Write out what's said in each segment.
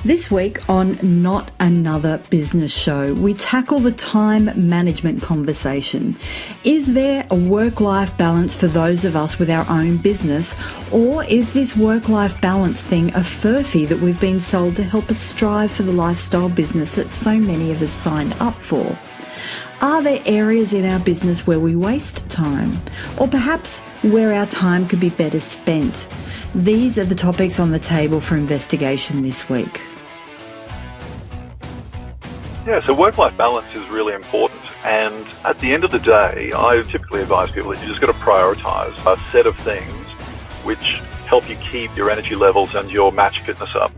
This week on Not Another Business Show, we tackle the time management conversation. Is there a work-life balance for those of us with our own business, or is this work-life balance thing a furphy that we've been sold to help us strive for the lifestyle business that so many of us signed up for? Are there areas in our business where we waste time, or perhaps where our time could be better spent? These are the topics on the table for investigation this week. Yeah, so work-life balance is really important, and at the end of the day, I typically advise people that you just got to prioritise a set of things which help you keep your energy levels and your match fitness up.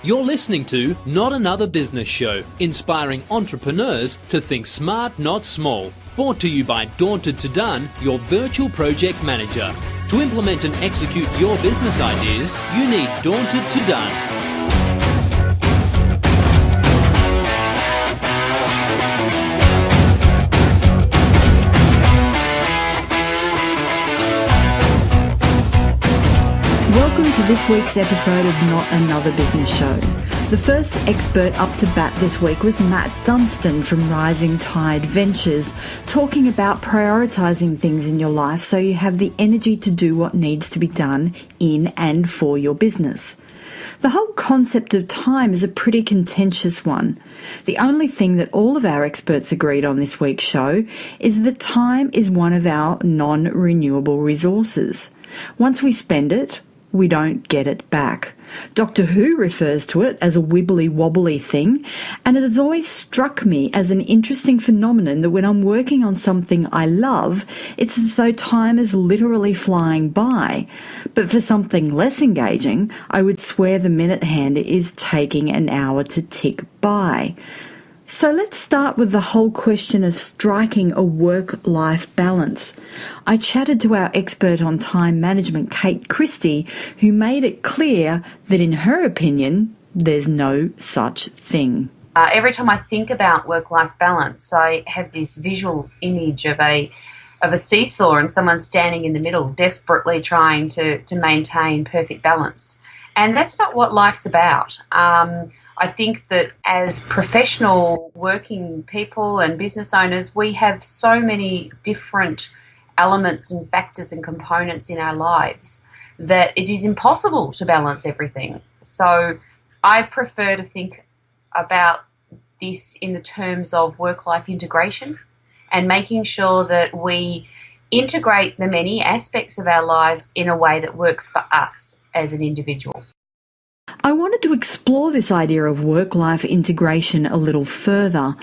You're listening to Not Another Business Show, inspiring entrepreneurs to think smart, not small. Brought to you by Daunted to Done, your virtual project manager. To implement and execute your business ideas, you need Daunted to Done. Welcome to this week's episode of Not Another Business Show. The first expert up to bat this week was Matt Dunstan from Rising Tide Ventures, talking about prioritising things in your life so you have the energy to do what needs to be done in and for your business. The whole concept of time is a pretty contentious one. The only thing that all of our experts agreed on this week's show is that time is one of our non-renewable resources. Once we spend it, we don't get it back. Doctor Who refers to it as a wibbly-wobbly thing, and it has always struck me as an interesting phenomenon that when I'm working on something I love, it's as though time is literally flying by. But for something less engaging, I would swear the minute hand is taking an hour to tick by. So let's start with the whole question of striking a work-life balance. I chatted to our expert on time management, Kate Christie, who made it clear that in her opinion, there's no such thing. Every time I think about work-life balance, I have this visual image of a seesaw and someone standing in the middle, desperately trying to maintain perfect balance. And that's not what life's about. I think that as professional working people and business owners, we have so many different elements and factors and components in our lives that it is impossible to balance everything. So I prefer to think about this in the terms of work-life integration and making sure that we integrate the many aspects of our lives in a way that works for us as an individual. I wanted to explore this idea of work-life integration a little further.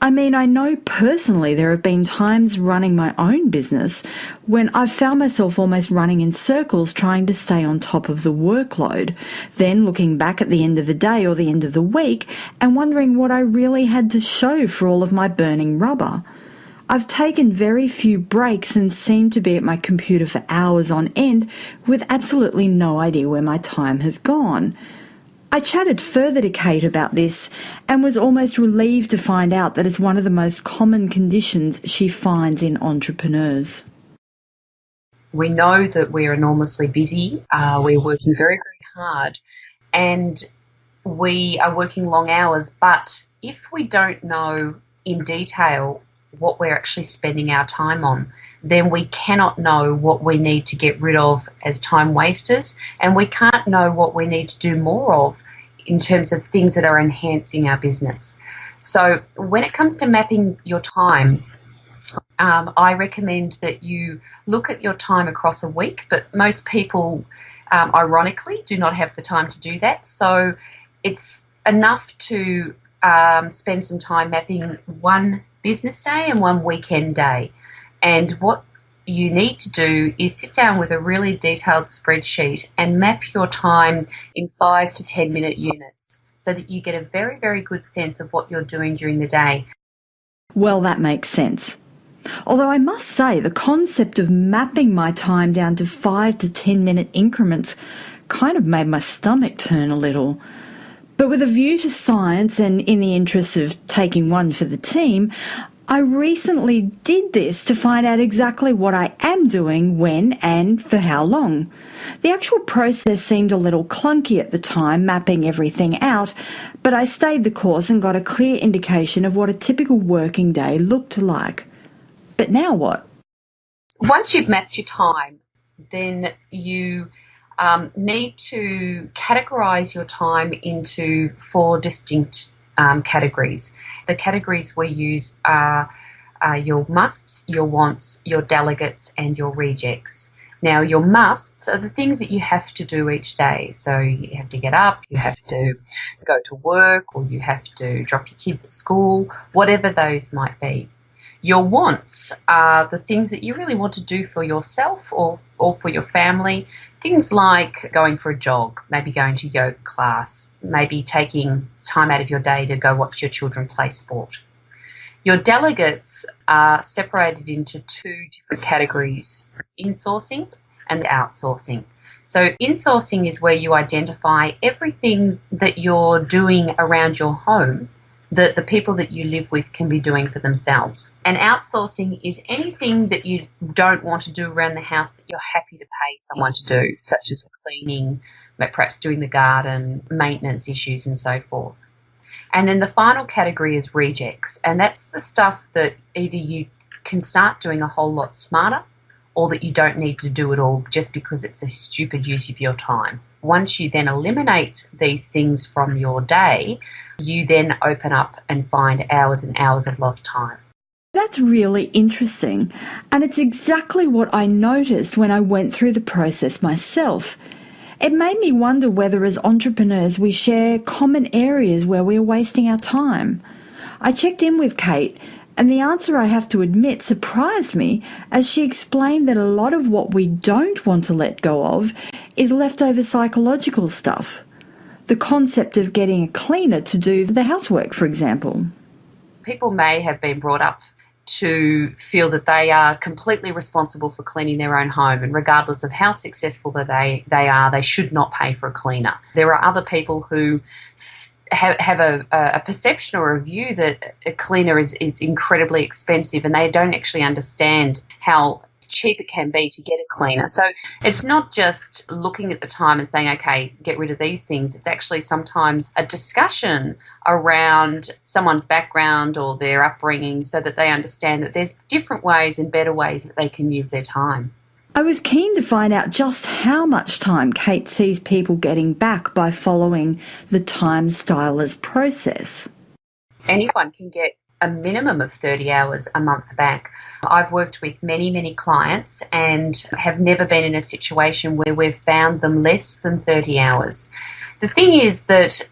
I mean, I know personally there have been times running my own business when I've found myself almost running in circles trying to stay on top of the workload, then looking back at the end of the day or the end of the week and wondering what I really had to show for all of my burning rubber. I've taken very few breaks and seemed to be at my computer for hours on end with absolutely no idea where my time has gone. I chatted further to Kate about this and was almost relieved to find out that it's one of the most common conditions she finds in entrepreneurs. We know that we're enormously busy, we're working very, very hard, and we are working long hours, but if we don't know in detail what we're actually spending our time on, then we cannot know what we need to get rid of as time wasters, and we can't know what we need to do more of in terms of things that are enhancing our business. So when it comes to mapping your time, I recommend that you look at your time across a week, but most people, ironically, do not have the time to do that. So it's enough to spend some time mapping one business day and one weekend day. And what you need to do is sit down with a really detailed spreadsheet and map your time in 5 to 10 minute units so that you get a very, very good sense of what you're doing during the day. Well, that makes sense. Although I must say the concept of mapping my time down to 5 to 10 minute increments kind of made my stomach turn a little. But with a view to science and in the interest of taking one for the team, I recently did this to find out exactly what I am doing, when and for how long. The actual process seemed a little clunky at the time, mapping everything out, but I stayed the course and got a clear indication of what a typical working day looked like. But now what? Once you've mapped your time, then you need to categorise your time into 4 distinct categories. The categories we use are your musts, your wants, your delegates, and your rejects. Now, your musts are the things that you have to do each day. So you have to get up, you have to go to work, or you have to drop your kids at school, whatever those might be. Your wants are the things that you really want to do for yourself or for your family. Things like going for a jog, maybe going to yoga class, maybe taking time out of your day to go watch your children play sport. Your delegates are separated into 2 different categories, insourcing and outsourcing. So insourcing is where you identify everything that you're doing around your home that the people that you live with can be doing for themselves. And outsourcing is anything that you don't want to do around the house that you're happy to pay someone to do, such as cleaning, perhaps doing the garden, maintenance issues and so forth. And then the final category is rejects, and that's the stuff that either you can start doing a whole lot smarter or that you don't need to do at all just because it's a stupid use of your time. Once you then eliminate these things from your day, you then open up and find hours and hours of lost time. That's really interesting, and it's exactly what I noticed when I went through the process myself. It made me wonder whether as entrepreneurs we share common areas where we're wasting our time. I checked in with Kate, and the answer, I have to admit, surprised me, as she explained that a lot of what we don't want to let go of is leftover psychological stuff. The concept of getting a cleaner to do the housework, for example. People may have been brought up to feel that they are completely responsible for cleaning their own home, and regardless of how successful that they are, they should not pay for a cleaner. There are other people who have a perception or a view that a cleaner is incredibly expensive, and they don't actually understand how cheap it can be to get a cleaner. So it's not just looking at the time and saying, okay, get rid of these things. It's actually sometimes a discussion around someone's background or their upbringing so that they understand that there's different ways and better ways that they can use their time. I was keen to find out just how much time Kate sees people getting back by following the Time Stylers process. Anyone can get a minimum of 30 hours a month back. I've worked with many, many clients and have never been in a situation where we've found them less than 30 hours. The thing is that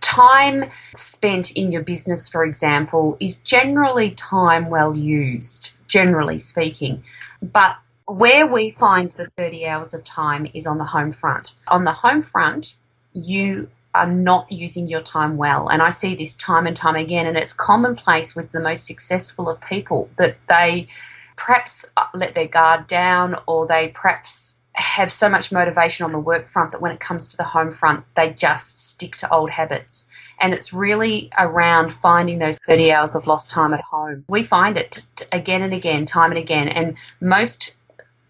time spent in your business, for example, is generally time well used, generally speaking. But where we find the 30 hours of time is on the home front. On the home front, you are not using your time well. And I see this time and time again, and it's commonplace with the most successful of people that they perhaps let their guard down, or they perhaps have so much motivation on the work front that when it comes to the home front, they just stick to old habits. And it's really around finding those 30 hours of lost time at home. We find it again and again, time and again, and most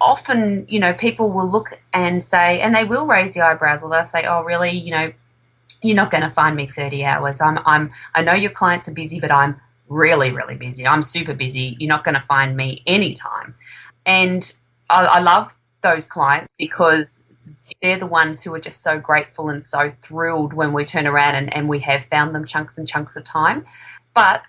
often, people will look and say, and they will raise the eyebrows, or they'll say, oh, really, you're not going to find me 30 hours. I know your clients are busy, but I'm really, really busy. I'm super busy. You're not going to find me anytime. And I love those clients because they're the ones who are just so grateful and so thrilled when we turn around and we have found them chunks and chunks of time. But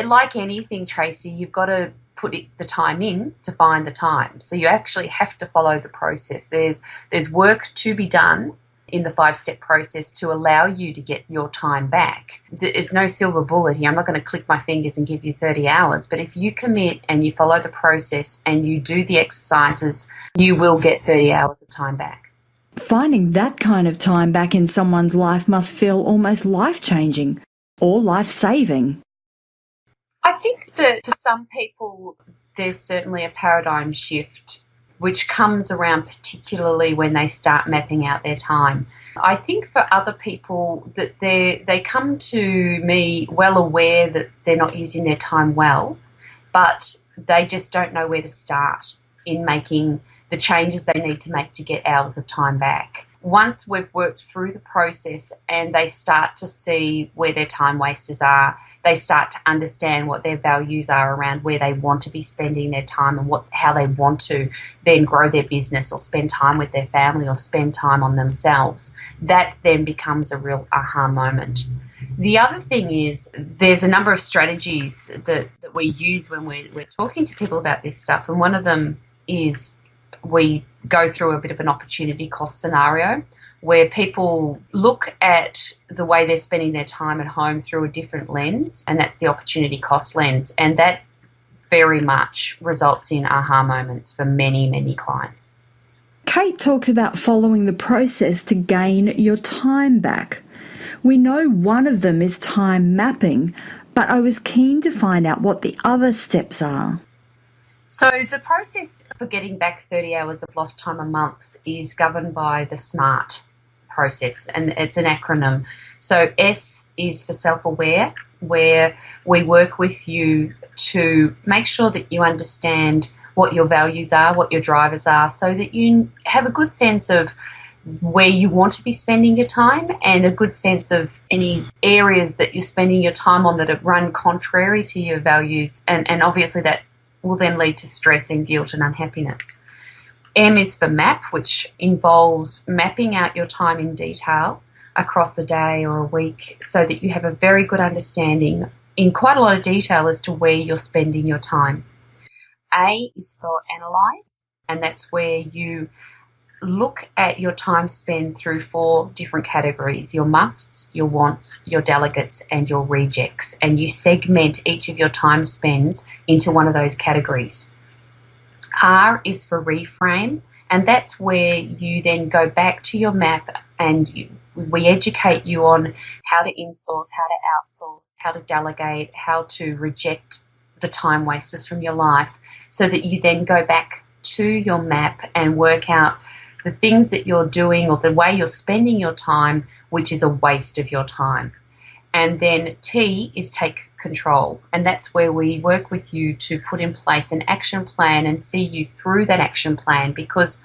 like anything, Tracy, you've got to put the time in to find the time. So you actually have to follow the process. There's work to be done in the 5-step process to allow you to get your time back. It's no silver bullet here. I'm not going to click my fingers and give you 30 hours, but if you commit and you follow the process and you do the exercises, you will get 30 hours of time back. Finding that kind of time back in someone's life must feel almost life-changing or life-saving. I think that for some people, there's certainly a paradigm shift which comes around particularly when they start mapping out their time. I think for other people that they come to me well aware that they're not using their time well, but they just don't know where to start in making the changes they need to make to get hours of time back. Once we've worked through the process and they start to see where their time wasters are, they start to understand what their values are around where they want to be spending their time and how they want to then grow their business or spend time with their family or spend time on themselves. That then becomes a real aha moment. The other thing is there's a number of strategies that we use when we're talking to people about this stuff, and one of them is we go through a bit of an opportunity cost scenario where people look at the way they're spending their time at home through a different lens, and that's the opportunity cost lens. And that very much results in aha moments for many, many clients. Kate talks about following the process to gain your time back. We know one of them is time mapping, but I was keen to find out what the other steps are. So the process for getting back 30 hours of lost time a month is governed by the SMART process, and it's an acronym. So S is for self-aware, where we work with you to make sure that you understand what your values are, what your drivers are, so that you have a good sense of where you want to be spending your time and a good sense of any areas that you're spending your time on that run contrary to your values, and obviously that will then lead to stress and guilt and unhappiness. M is for map, which involves mapping out your time in detail across a day or a week so that you have a very good understanding in quite a lot of detail as to where you're spending your time. A is for analyse, and that's where you look at your time spent through 4 different categories: your musts, your wants, your delegates, and your rejects. And you segment each of your time spends into one of those categories. R is for reframe, and that's where you then go back to your map and we educate you on how to insource, how to outsource, how to delegate, how to reject the time wasters from your life, so that you then go back to your map and work out the things that you're doing or the way you're spending your time, which is a waste of your time. And then T is take control. And that's where we work with you to put in place an action plan and see you through that action plan, because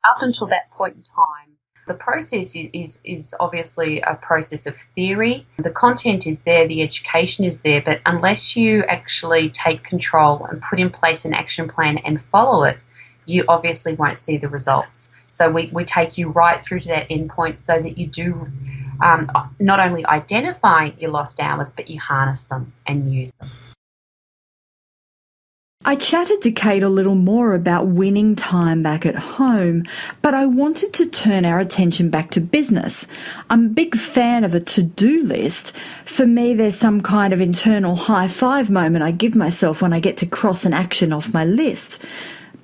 up until that point in time, the process is obviously a process of theory. The content is there, the education is there, but unless you actually take control and put in place an action plan and follow it, you obviously won't see the results. So we take you right through to that end point so that you do not only identify your lost hours, but you harness them and use them. I chatted to Kate a little more about winning time back at home, but I wanted to turn our attention back to business. I'm a big fan of a to-do list. For me, there's some kind of internal high-five moment I give myself when I get to cross an action off my list.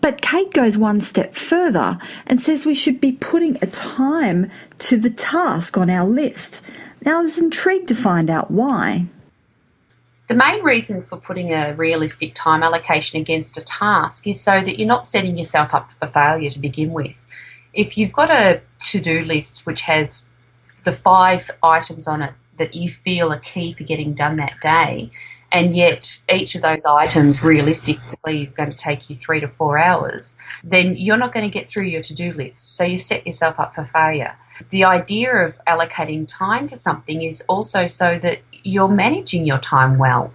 But Kate goes one step further and says we should be putting a time to the task on our list. Now, I was intrigued to find out why. The main reason for putting a realistic time allocation against a task is so that you're not setting yourself up for failure to begin with. If you've got a to-do list which has the 5 items on it that you feel are key for getting done that day, and yet each of those items realistically is going to take you 3 to 4 hours, then you're not going to get through your to-do list. So you set yourself up for failure. The idea of allocating time to something is also so that you're managing your time well.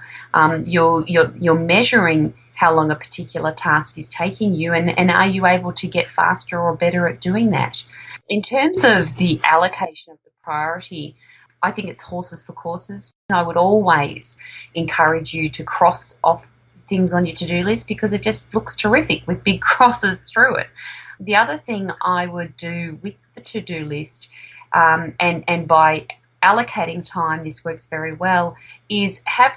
You're measuring how long a particular task is taking you, and are you able to get faster or better at doing that? In terms of the allocation of the priority, I think it's horses for courses. I would always encourage you to cross off things on your to-do list because it just looks terrific with big crosses through it. The other thing I would do with the to-do list, and by allocating time, this works very well, is have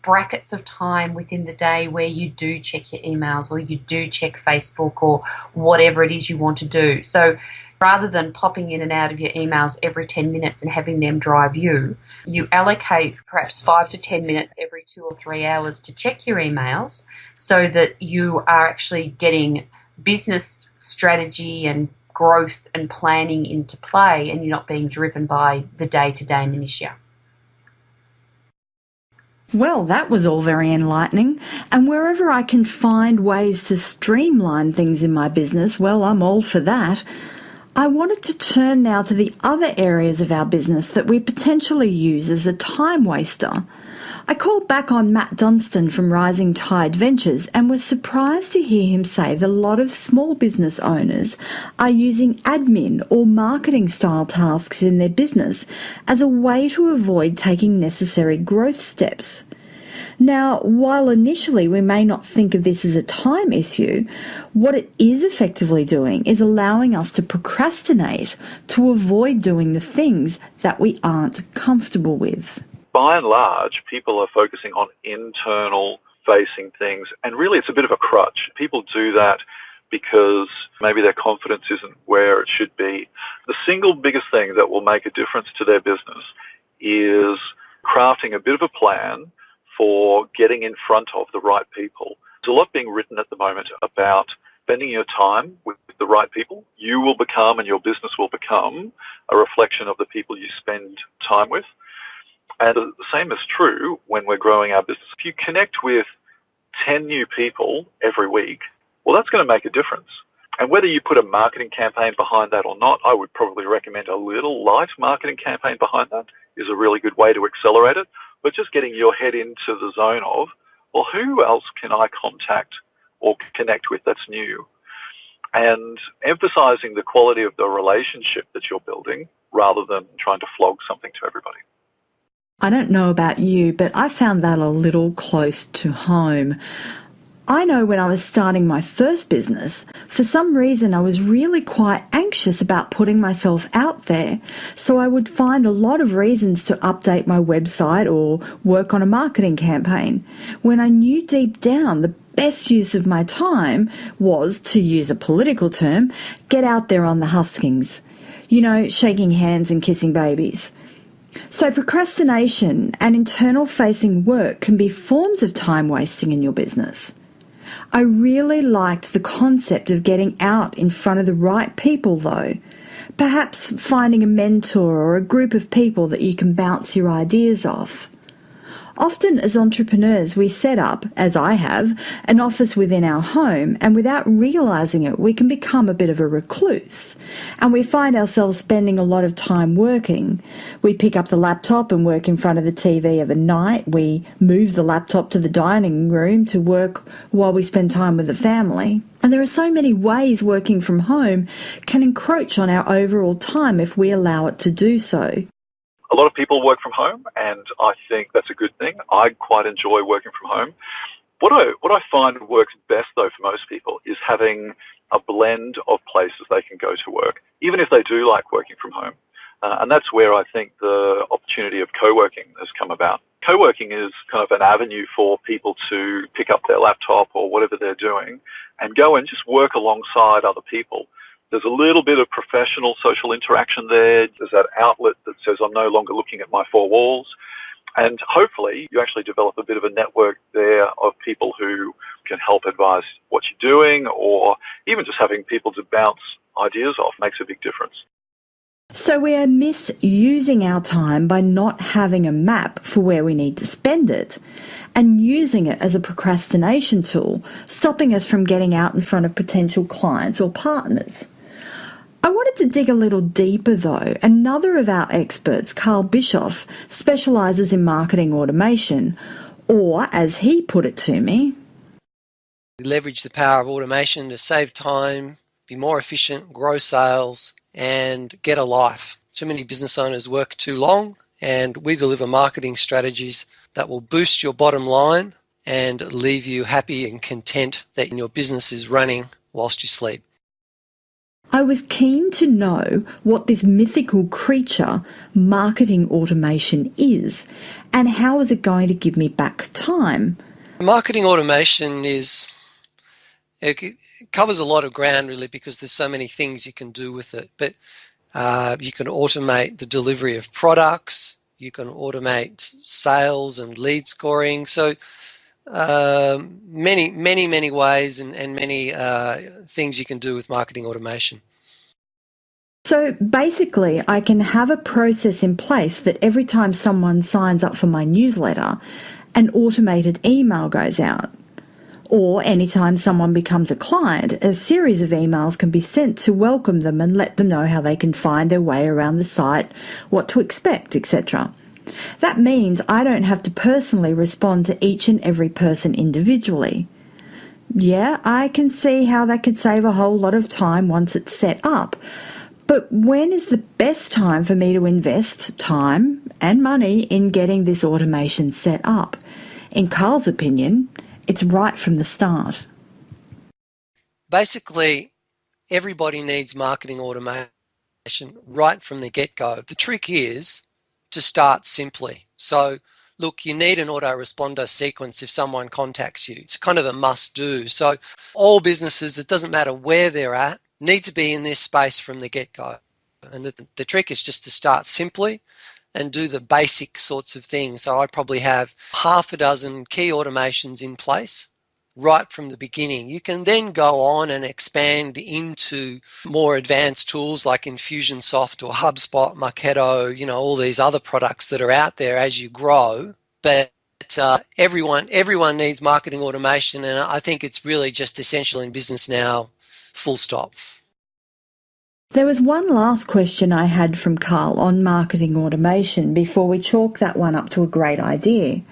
brackets of time within the day where you do check your emails or you do check Facebook or whatever it is you want to do. So rather than popping in and out of your emails every 10 minutes and having them drive you, you allocate perhaps 5 to 10 minutes every 2 or 3 hours to check your emails so that you are actually getting business strategy and growth and planning into play, and you're not being driven by the day-to-day minutiae. Well, that was all very enlightening. And wherever I can find ways to streamline things in my business, well, I'm all for that. I wanted to turn now to the other areas of our business that we potentially use as a time waster. I called back on Matt Dunstan from Rising Tide Ventures and was surprised to hear him say that a lot of small business owners are using admin or marketing style tasks in their business as a way to avoid taking necessary growth steps. Now, while initially we may not think of this as a time issue, what it is effectively doing is allowing us to procrastinate to avoid doing the things that we aren't comfortable with. By and large, people are focusing on internal facing things, and really it's a bit of a crutch. People do that because maybe their confidence isn't where it should be. The single biggest thing that will make a difference to their business is crafting a bit of a plan for getting in front of the right people. There's a lot being written at the moment about spending your time with the right people. You will become, and your business will become, a reflection of the people you spend time with. And the same is true when we're growing our business. If you connect with 10 new people every week, well, that's going to make a difference. And whether you put a marketing campaign behind that or not, I would probably recommend a little light marketing campaign behind that is a really good way to accelerate it. But just getting your head into the zone of, well, who else can I contact or connect with that's new? And emphasizing the quality of the relationship that you're building rather than trying to flog something to everybody. I don't know about you, but I found that a little close to home. I know when I was starting my first business, for some reason I was really quite anxious about putting myself out there, so I would find a lot of reasons to update my website or work on a marketing campaign, when I knew deep down the best use of my time was, to use a political term, get out there on the huskings. You know, shaking hands and kissing babies. So procrastination and internal-facing work can be forms of time wasting in your business. I really liked the concept of getting out in front of the right people though. Perhaps finding a mentor or a group of people that you can bounce your ideas off. Often as entrepreneurs we set up, as I have, an office within our home, and without realising it we can become a bit of a recluse, and we find ourselves spending a lot of time working. We pick up the laptop and work in front of the TV of a night. We move the laptop to the dining room to work while we spend time with the family. And there are so many ways working from home can encroach on our overall time if we allow it to do so. A lot of people work from home, and I think that's a good thing. I quite enjoy working from home. What I find works best, though, for most people is having a blend of places they can go to work, even if they do like working from home. And that's where I think the opportunity of co-working has come about. Co-working is kind of an avenue for people to pick up their laptop or whatever they're doing and go and just work alongside other people. There's a little bit of professional social interaction there. There's that outlet that says I'm no longer looking at my four walls. And hopefully you actually develop a bit of a network there of people who can help advise what you're doing, or even just having people to bounce ideas off makes a big difference. So we are misusing our time by not having a map for where we need to spend it and using it as a procrastination tool, stopping us from getting out in front of potential clients or partners. I wanted to dig a little deeper though. Another of our experts, Carl Bischoff, specialises in marketing automation, or as he put it to me, leverage the power of automation to save time, be more efficient, grow sales, and get a life. Too many business owners work too long, and we deliver marketing strategies that will boost your bottom line and leave you happy and content that your business is running whilst you sleep. I was keen to know what this mythical creature, marketing automation, is, and how is it going to give me back time? Marketing automation it covers a lot of ground really, because there's so many things you can do with it. But you can automate the delivery of products, you can automate sales and lead scoring. So many ways and many things you can do with marketing automation. So basically, I can have a process in place that every time someone signs up for my newsletter, an automated email goes out. Or anytime someone becomes a client, a series of emails can be sent to welcome them and let them know how they can find their way around the site, what to expect, etc. That means I don't have to personally respond to each and every person individually. Yeah, I can see how that could save a whole lot of time once it's set up. But when is the best time for me to invest time and money in getting this automation set up? In Carl's opinion, it's right from the start. Basically, everybody needs marketing automation right from the get-go. The trick is to start simply. So, look, you need an autoresponder sequence if someone contacts you. It's kind of a must-do. So all businesses, it doesn't matter where they're at, need to be in this space from the get-go. And the trick is just to start simply and do the basic sorts of things. So I'd probably have half a dozen key automations in place right from the beginning. You can then go on and expand into more advanced tools like Infusionsoft or HubSpot, Marketo, all these other products that are out there as you grow. But everyone needs marketing automation, and I think it's really just essential in business now, full stop. There was one last question I had from Carl on marketing automation before we chalk that one up to a great idea.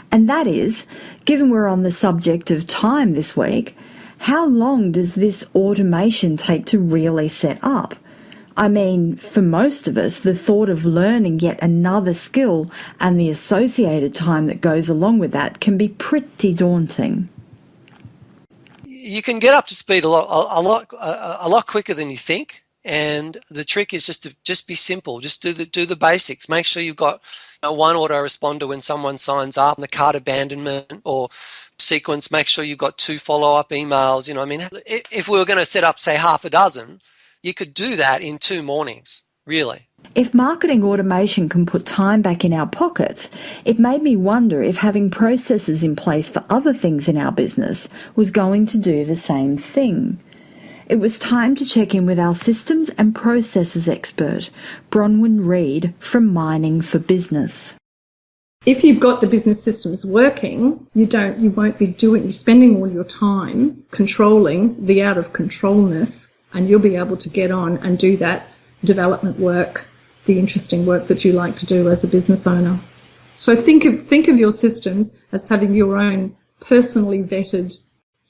And that is, given we're on the subject of time this week, how long does this automation take to really set up? I mean, for most of us, the thought of learning yet another skill and the associated time that goes along with that can be pretty daunting. You can get up to speed a lot quicker than you think. And the trick is just be simple. Just do the basics. Make sure you've got one autoresponder when someone signs up, the cart abandonment or sequence. Make sure you've got 2 follow-up emails. If we were going to set up, say, half a dozen, you could do that in 2 mornings, really. If marketing automation can put time back in our pockets, it made me wonder if having processes in place for other things in our business was going to do the same thing. It was time to check in with our systems and processes expert, Bronwyn Reid from Mining for Business. If you've got the business systems working, you won't be spending all your time controlling the out of controlness, and you'll be able to get on and do that development work, the interesting work that you like to do as a business owner. So think of your systems as having your own personally vetted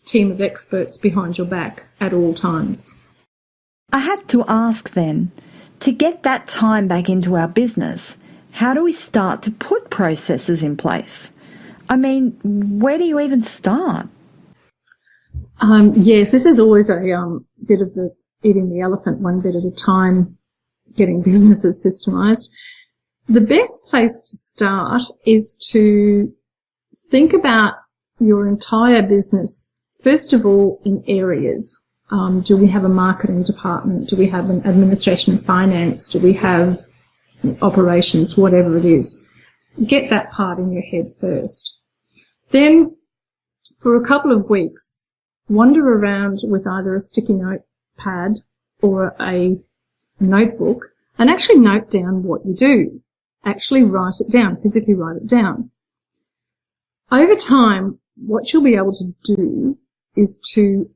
team of experts behind your back at all times. I had to ask then, to get that time back into our business, how do we start to put processes in place? I mean, where do you even start? Yes, this is always a bit of the eating the elephant one bit at a time, getting businesses systemised. The best place to start is to think about your entire business. First of all, in areas. Do we have a marketing department? Do we have an administration and finance? Do we have operations? Whatever it is. Get that part in your head first. Then, for a couple of weeks, wander around with either a sticky note pad or a notebook and actually note down what you do. Actually write it down, physically write it down. Over time, what you'll be able to do is to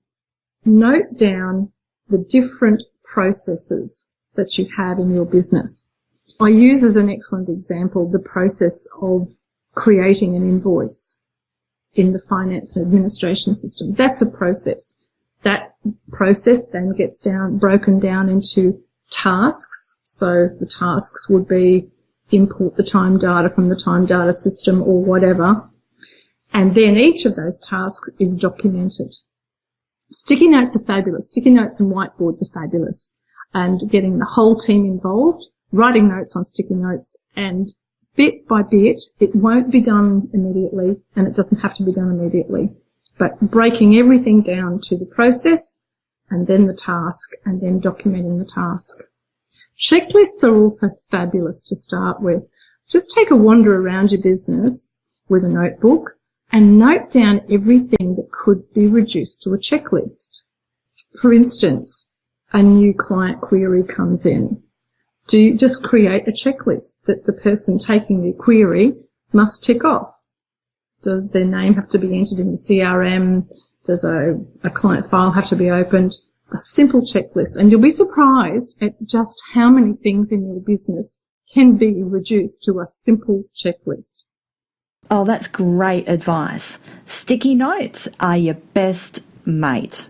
note down the different processes that you have in your business. I use as an excellent example the process of creating an invoice in the finance and administration system. That's a process. That process then gets broken down into tasks. So the tasks would be import the time data from the time data system or whatever. And then each of those tasks is documented. Sticky notes are fabulous. Sticky notes and whiteboards are fabulous. And getting the whole team involved, writing notes on sticky notes, and bit by bit, it won't be done immediately, and it doesn't have to be done immediately. But breaking everything down to the process, and then the task, and then documenting the task. Checklists are also fabulous to start with. Just take a wander around your business with a notebook and note down everything that could be reduced to a checklist. For instance, a new client query comes in? Do you just create a checklist that the person taking the query must tick off? Does their name have to be entered in the CRM? Does a client file have to be opened? A simple checklist. And you'll be surprised at just how many things in your business can be reduced to a simple checklist. Oh, that's great advice. Sticky notes are your best mate.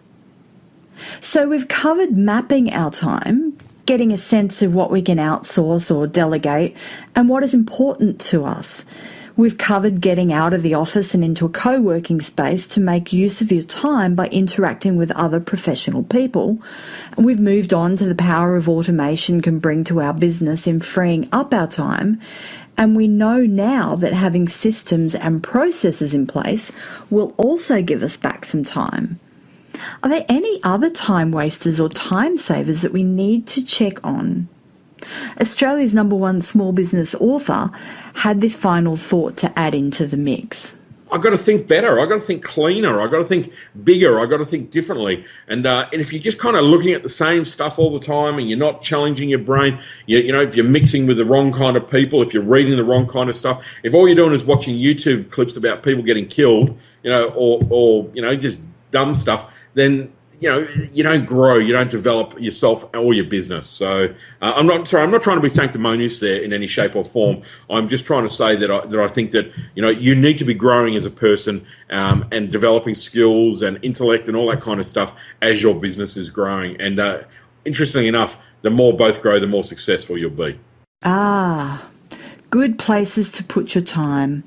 So we've covered mapping our time, getting a sense of what we can outsource or delegate, and what is important to us. We've covered getting out of the office and into a co-working space to make use of your time by interacting with other professional people. And we've moved on to the power of automation can bring to our business in freeing up our time. And we know now that having systems and processes in place will also give us back some time. Are there any other time wasters or time savers that we need to check on? Australia's #1 small business author had this final thought to add into the mix. I've got to think better. I've got to think cleaner. I've got to think bigger. I've got to think differently. And if you're just kind of looking at the same stuff all the time and you're not challenging your brain, you know, if you're mixing with the wrong kind of people, if you're reading the wrong kind of stuff, if all you're doing is watching YouTube clips about people getting killed, you know, or you know, just dumb stuff, then you know, you don't grow, you don't develop yourself or your business. So I'm not trying to be sanctimonious there in any shape or form. I'm just trying to say that I think that, you know, you need to be growing as a person and developing skills and intellect and all that kind of stuff as your business is growing. And interestingly enough, the more both grow, the more successful you'll be. Ah, good places to put your time.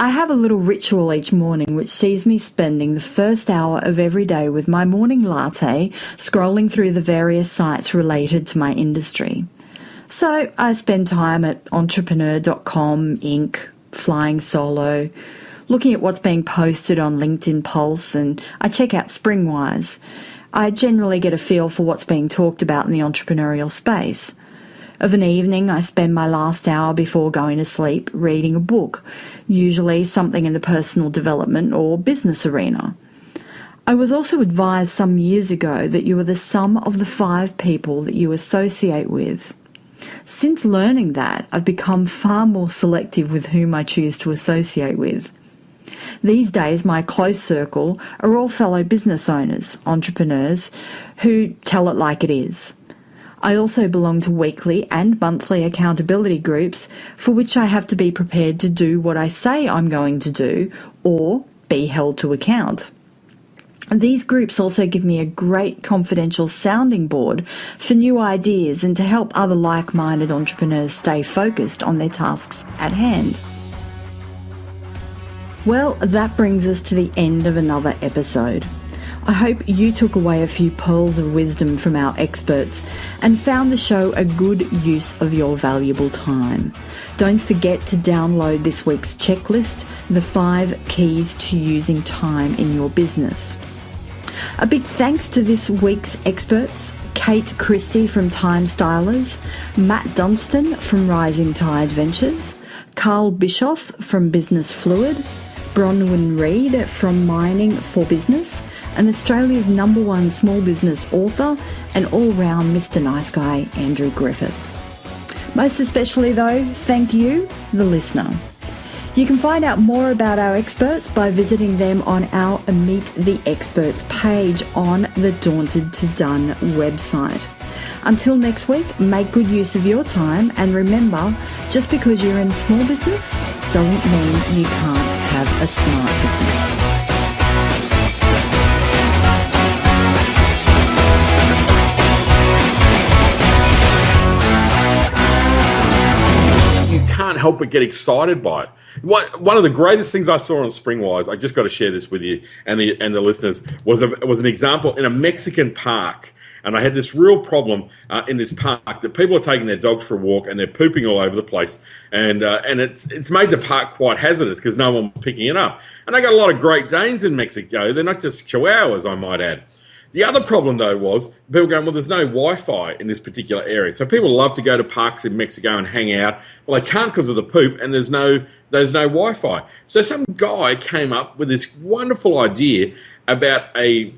I have a little ritual each morning which sees me spending the first hour of every day with my morning latte, scrolling through the various sites related to my industry. So I spend time at entrepreneur.com, Inc., Flying Solo, looking at what's being posted on LinkedIn Pulse, and I check out Springwise. I generally get a feel for what's being talked about in the entrepreneurial space. Of an evening, I spend my last hour before going to sleep reading a book, usually something in the personal development or business arena. I was also advised some years ago that you are the sum of the 5 people that you associate with. Since learning that, I've become far more selective with whom I choose to associate with. These days, my close circle are all fellow business owners, entrepreneurs, who tell it like it is. I also belong to weekly and monthly accountability groups for which I have to be prepared to do what I say I'm going to do or be held to account. These groups also give me a great confidential sounding board for new ideas and to help other like-minded entrepreneurs stay focused on their tasks at hand. Well, that brings us to the end of another episode. I hope you took away a few pearls of wisdom from our experts and found the show a good use of your valuable time. Don't forget to download this week's checklist, the 5 keys to using time in your business. A big thanks to this week's experts, Kate Christie from Time Stylers, Matt Dunstan from Rising Tide Ventures, Carl Bischoff from Business Fluid, Bronwyn Reid from Mining for Business, and Australia's #1 small business author and all-round Mr. Nice Guy, Andrew Griffith. Most especially though, thank you, the listener. You can find out more about our experts by visiting them on our Meet the Experts page on the Daunted to Done website. Until next week, make good use of your time, and remember, just because you're in small business doesn't mean you can't have a smart business. Can't help but get excited by it. One of the greatest things I saw on Springwise, I just got to share this with you and the listeners, was an example in a Mexican park. And I had this real problem in this park that people are taking their dogs for a walk and they're pooping all over the place. And it's made the park quite hazardous because no one was picking it up. And they got a lot of Great Danes in Mexico. They're not just Chihuahuas, I might add. The other problem, though, was people going, well, there's no Wi-Fi in this particular area. So people love to go to parks in Mexico and hang out. Well, they can't because of the poop, and there's no Wi-Fi. So some guy came up with this wonderful idea about a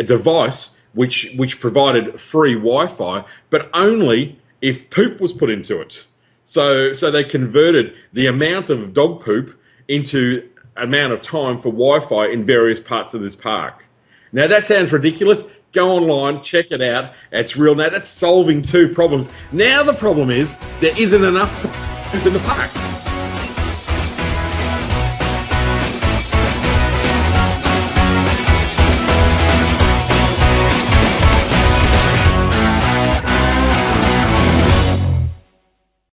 device which provided free Wi-Fi, but only if poop was put into it. So they converted the amount of dog poop into amount of time for Wi-Fi in various parts of this park. Now that sounds ridiculous. Go online, check it out. It's real. Now that's solving two problems. Now the problem is there isn't enough poop in the park.